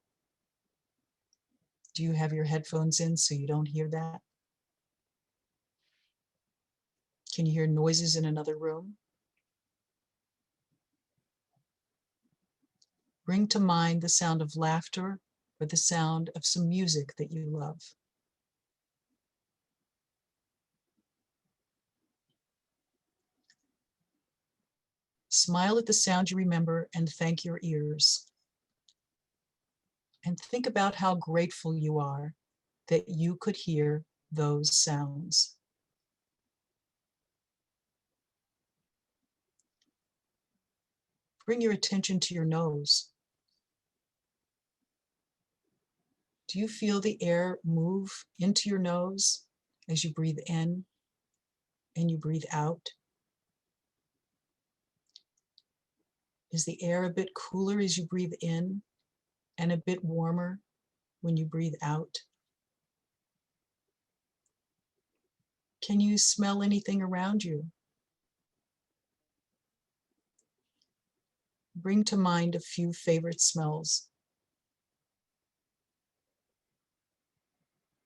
Do you have your headphones in so you don't hear that? Can you hear noises in another room? Bring to mind the sound of laughter or the sound of some music that you love. Smile at the sound you remember and thank your ears. And think about how grateful you are that you could hear those sounds. Bring your attention to your nose. Do you feel the air move into your nose as you breathe in and you breathe out? Is the air a bit cooler as you breathe in and a bit warmer when you breathe out? Can you smell anything around you? Bring to mind a few favorite smells.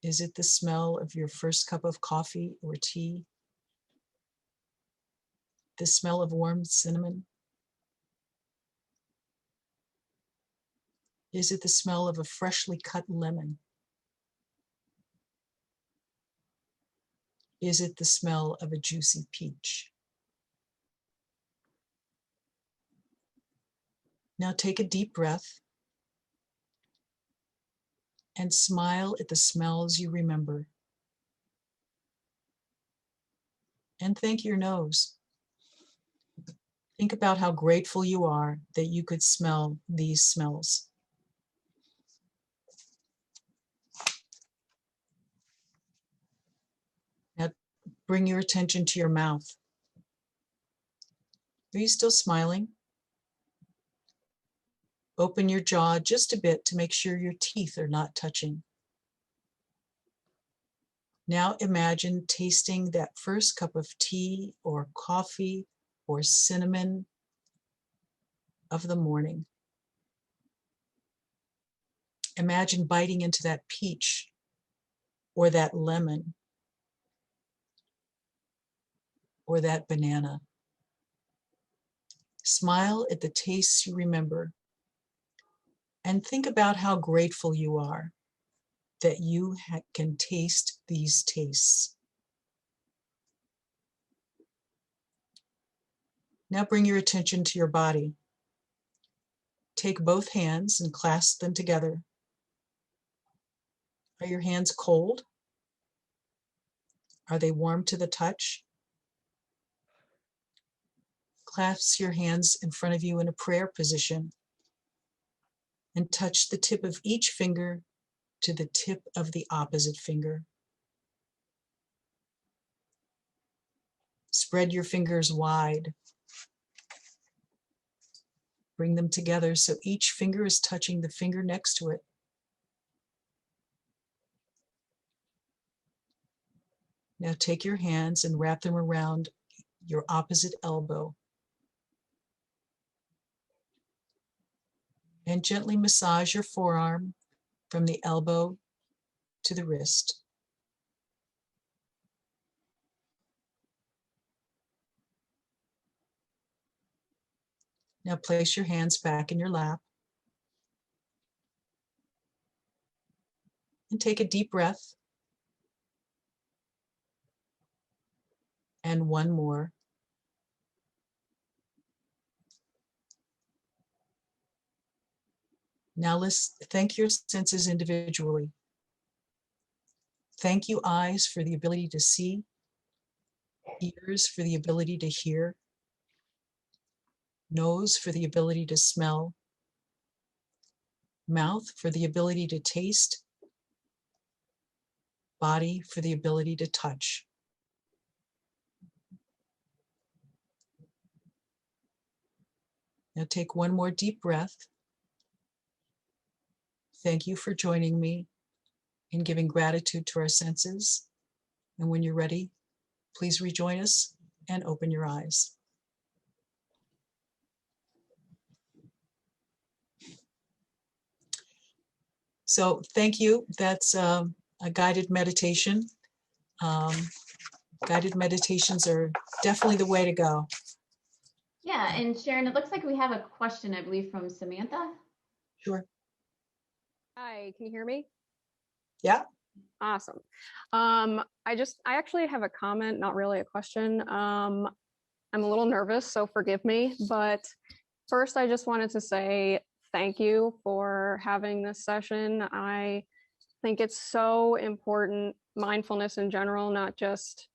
Is it the smell of your first cup of coffee or tea? The smell of warm cinnamon? Is it the smell of a freshly cut lemon? Is it the smell of a juicy peach? Now take a deep breath and smile at the smells you remember. And thank your nose. Think about how grateful you are that you could smell these smells. Now bring your attention to your mouth. Are you still smiling? Open your jaw just a bit to make sure your teeth are not touching. Now imagine tasting that first cup of tea or coffee or cinnamon of the morning. Imagine biting into that peach or that lemon or that banana. Smile at the tastes you remember and think about how grateful you are that you can taste these tastes. Now bring your attention to your body. Take both hands and clasp them together. Are your hands cold? Are they warm to the touch? Clasp your hands in front of you in a prayer position and touch the tip of each finger to the tip of the opposite finger. Spread your fingers wide. Bring them together so each finger is touching the finger next to it. Now take your hands and wrap them around your opposite elbow. And gently massage your forearm from the elbow to the wrist. Now place your hands back in your lap. And take a deep breath. And one more. Now let's thank your senses individually. Thank you, eyes, for the ability to see, ears for the ability to hear, nose for the ability to smell, mouth for the ability to taste, body for the ability to touch. Now take one more deep breath. Thank you for joining me in giving gratitude to our senses. And when you're ready, please rejoin us and open your eyes. So thank you. That's a guided meditation. Guided meditations are definitely the way to go. Yeah, and Sharon, it looks like we have a question, I believe, from Samantha. Sure. Hi, can you hear me? Yeah. Awesome. I actually have a comment, not really a question. I'm a little nervous, so forgive me. But first, I just wanted to say thank you for having this session. I think it's so important, mindfulness in general, not just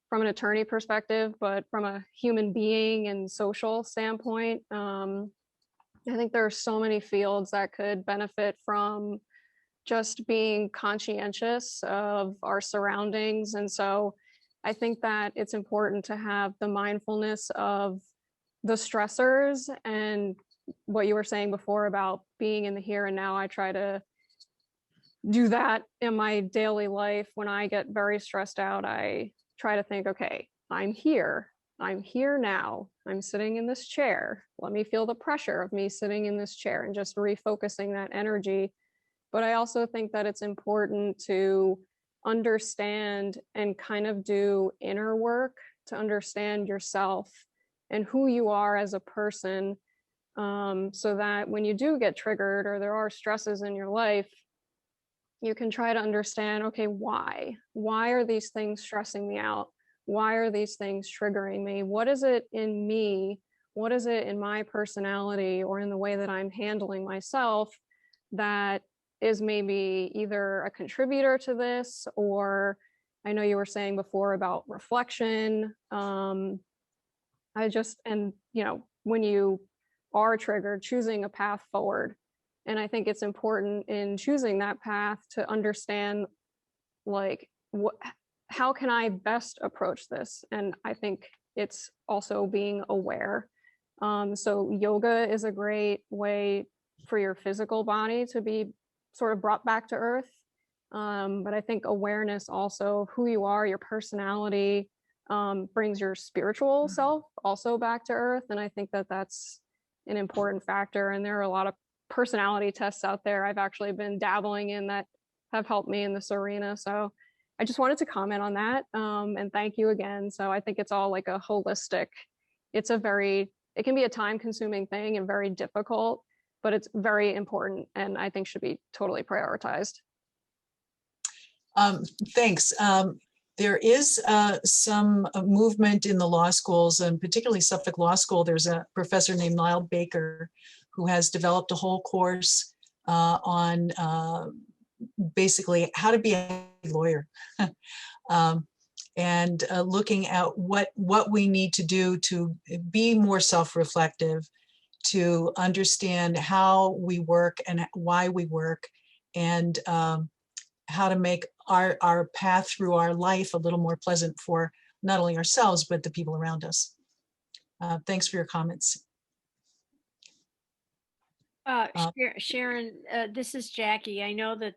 from an attorney perspective, but from a human being and social standpoint. I think there are so many fields that could benefit from just being conscientious of our surroundings. And so I think that it's important to have the mindfulness of the stressors and what you were saying before about being in the here and now. I try to do that in my daily life. When I get very stressed out, I try to think, okay, I'm here now, I'm sitting in this chair. Let me feel the pressure of me sitting in this chair and just refocusing that energy. But I also think that it's important to understand and kind of do inner work to understand yourself and who you are as a person, so that when you do get triggered or there are stresses in your life, you can try to understand, okay, why are these things stressing me out? Why are these things triggering me? What is it in me? What is it in my personality or in the way that I'm handling myself that is maybe either a contributor to this? Or I know you were saying before about reflection. When you are triggered, choosing a path forward. And I think it's important in choosing that path to understand, like, how can I best approach this? And I think it's also being aware. So yoga is a great way for your physical body to be sort of brought back to earth. But I think awareness also of who you are, your personality, brings your spiritual self also back to earth. And I think that that's an important factor. And there are a lot of personality tests out there I've actually been dabbling in that have helped me in this arena. So I just wanted to comment on that, and thank you again. So I think it's all like a holistic, it can be a time consuming thing and very difficult, but it's very important and I think should be totally prioritized. Thanks. There is some movement in the law schools, and particularly Suffolk Law School. There's a professor named Niall Baker who has developed a whole course on basically how to be a lawyer, and looking at what we need to do to be more self-reflective, to understand how we work and why we work, and how to make our path through our life a little more pleasant for not only ourselves, but the people around us. Thanks for your comments. Sharon, this is Jackie. I know that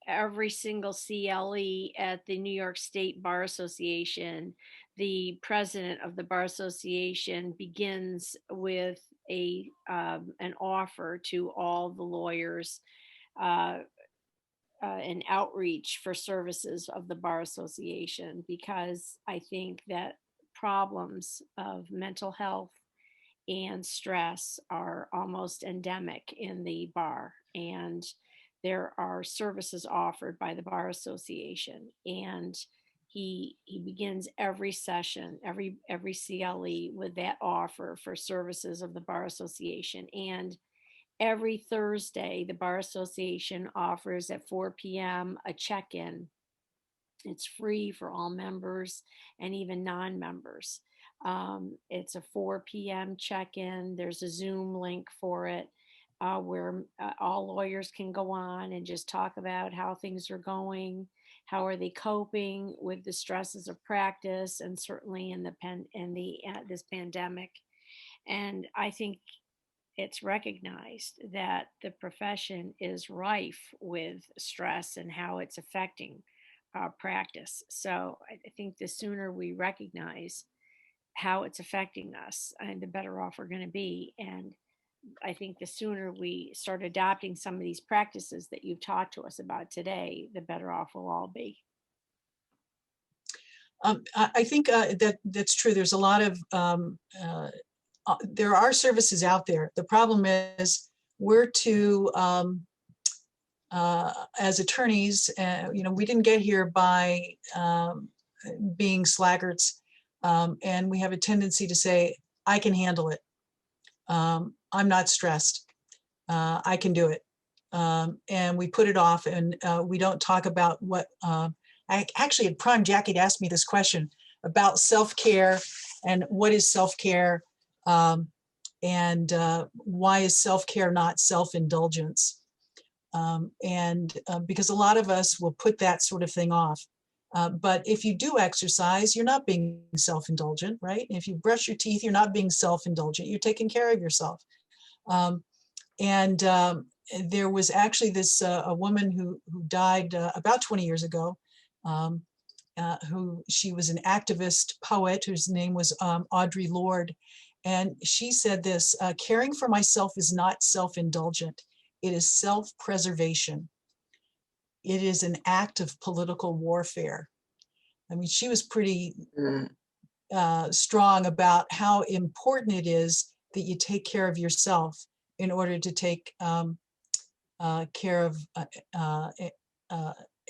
every single CLE at the New York State Bar Association, the president of the Bar Association begins with an offer to all the lawyers, an outreach for services of the Bar Association, because I think that problems of mental health and stress are almost endemic in the bar, and there are services offered by the Bar Association, and he begins every session, every CLE with that offer for services of the Bar Association. And every Thursday the Bar Association offers at 4 p.m. a check-in. It's free for all members and even non-members. It's a 4 p.m. check-in. There's a Zoom link for it, where all lawyers can go on and just talk about how things are going, how are they coping with the stresses of practice, and certainly in this pandemic. And I think it's recognized that the profession is rife with stress and how it's affecting our practice. So I think the sooner we recognize how it's affecting us, and the better off we're going to be. And I think the sooner we start adopting some of these practices that you've talked to us about today, the better off we'll all be. I think that's true. There's a lot of, there are services out there. The problem is we're too, as attorneys, we didn't get here by being slaggards. And we have a tendency to say, I can handle it. I'm not stressed. I can do it. And we put it off, and we don't talk about what, I actually had primed Jackie to ask me this question about self-care and what is self-care, and why is self-care not self-indulgence? Because a lot of us will put that sort of thing off. But if you do exercise, you're not being self-indulgent, right? If you brush your teeth, you're not being self-indulgent. You're taking care of yourself. There was actually this a woman who died about 20 years ago. She was an activist poet whose name was Audre Lorde. And she said this, caring for myself is not self-indulgent. It is self-preservation. It is an act of political warfare. I mean, she was pretty strong about how important it is that you take care of yourself in order to take care of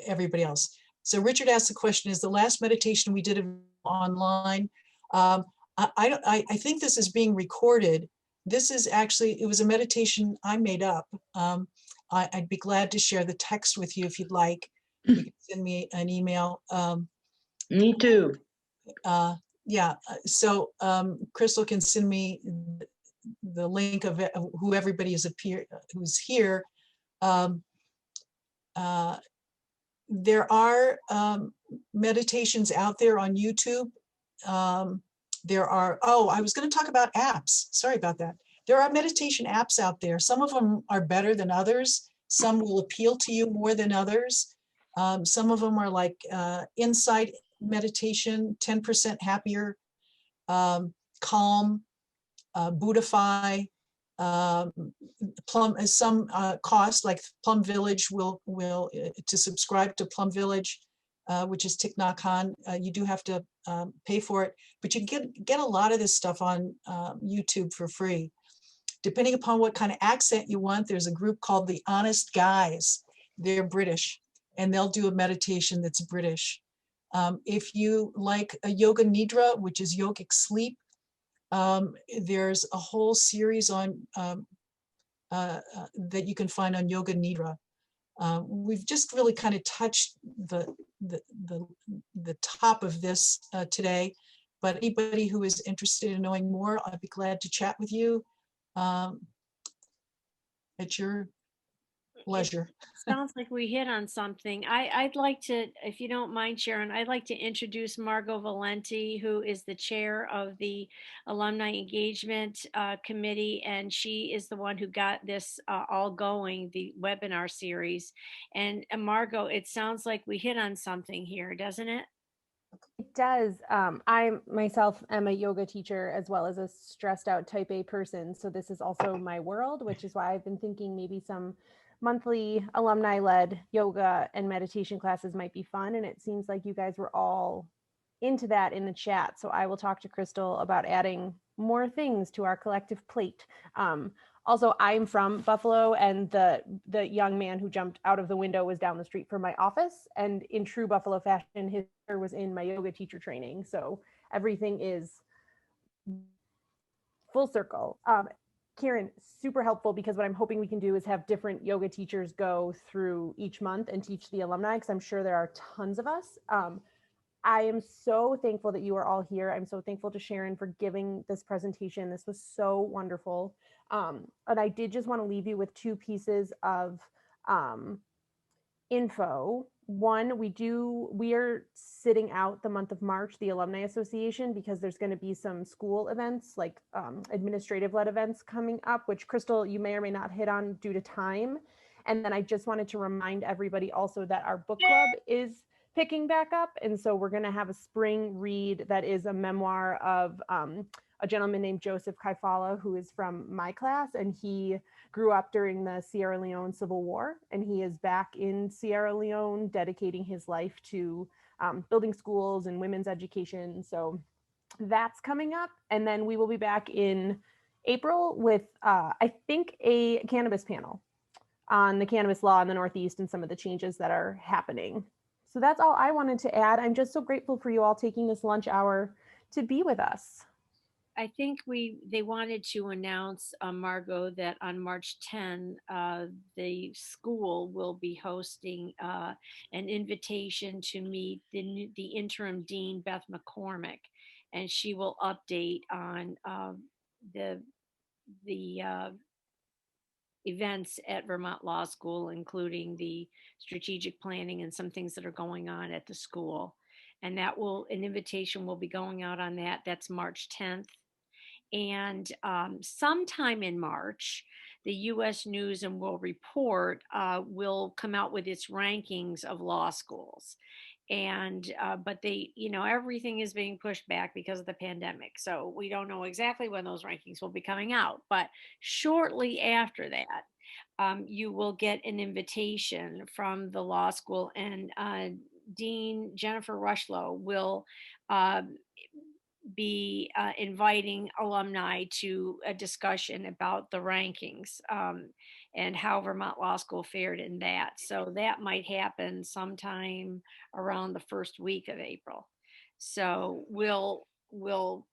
everybody else. So Richard asked the question, is the last meditation we did online? I think this is being recorded. This is actually, it was a meditation I made up. I'd be glad to share the text with you if you'd like. You can send me an email. Me too. Yeah, so Crystal can send me the link of who everybody is who's here. There are meditations out there on YouTube. There are, I was going to talk about apps. Sorry about that. There are meditation apps out there. Some of them are better than others. Some will appeal to you more than others. Some of them are like Insight Meditation, 10% Happier, Calm, Buddhify. some cost, like Plum Village will to subscribe to Plum Village, which is Thich Nhat Hanh. You do have to pay for it, but you can get a lot of this stuff on YouTube for free. Depending upon what kind of accent you want, there's a group called the Honest Guys. They're British, and they'll do a meditation that's British. If you like a yoga nidra, which is yogic sleep, there's a whole series on that you can find on Yoga Nidra. We've just really kind of touched the top of this today, but anybody who is interested in knowing more, I'd be glad to chat with you at your leisure. Sounds like we hit on something. I'd like to, if you don't mind, Sharon, I'd like to introduce Margot Valenti, who is the chair of the Alumni Engagement Committee, and she is the one who got this all going, the webinar series. And Margot, it sounds like we hit on something here, doesn't it? It does. I myself am a yoga teacher as well as a stressed out type A person. So this is also my world, which is why I've been thinking maybe some monthly alumni led yoga and meditation classes might be fun. And it seems like you guys were all into that in the chat. So I will talk to Crystal about adding more things to our collective plate. Also, I'm from Buffalo, and the young man who jumped out of the window was down the street from my office. And in true Buffalo fashion, his sister was in my yoga teacher training. So everything is full circle. Karen, super helpful, because what I'm hoping we can do is have different yoga teachers go through each month and teach the alumni, because I'm sure there are tons of us. I am so thankful that you are all here. I'm so thankful to Sharon for giving this presentation. This was so wonderful. And I did just want to leave you with two pieces of info. One, we are sitting out the month of March, the Alumni Association, because there's going to be some school events, like administrative-led events coming up, which Crystal, you may or may not hit on due to time. And then I just wanted to remind everybody also that our book club is picking back up. And so we're going to have a spring read that is a memoir of a gentleman named Joseph Kaifala, who is from my class, and he grew up during the Sierra Leone Civil War, and he is back in Sierra Leone dedicating his life to building schools and women's education. So that's coming up. And then we will be back in April with, I think, a cannabis panel on the cannabis law in the Northeast and some of the changes that are happening. So that's all I wanted to add. I'm just so grateful for you all taking this lunch hour to be with us. I think they wanted to announce, Margot, that on March 10, the school will be hosting an invitation to meet the interim dean, Beth McCormick, and she will update on the events at Vermont Law School, including the strategic planning and some things that are going on at the school. And an invitation will be going out on that. That's March 10th. And sometime in March, the U.S. News and World Report will come out with its rankings of law schools. And but everything is being pushed back because of the pandemic. So we don't know exactly when those rankings will be coming out. But shortly after that, you will get an invitation from the law school, and Dean Jennifer Rushlow will be inviting alumni to a discussion about the rankings and how Vermont Law School fared in that. So that might happen sometime around the first week of April. So we'll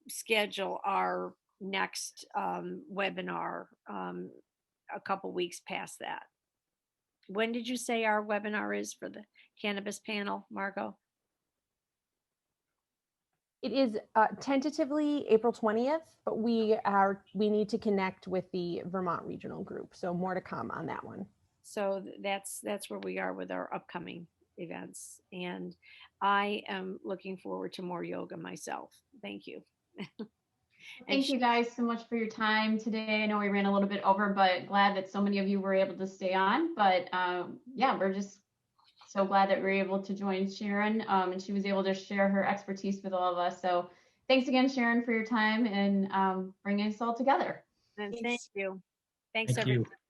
schedule our next webinar a couple weeks past that. When did you say our webinar is for the cannabis panel, Margot? It is tentatively April 20th, but we need to connect with the Vermont regional group. So more to come on that one. So that's where we are with our upcoming events. And I am looking forward to more yoga myself. Thank you. Thank you guys so much for your time today. I know we ran a little bit over, but glad that so many of you were able to stay on. But yeah, we're just so glad that we were able to join Sharon, and she was able to share her expertise with all of us. So thanks again, Sharon, for your time and bringing us all together. And thank you. Thanks, Thank everyone. you.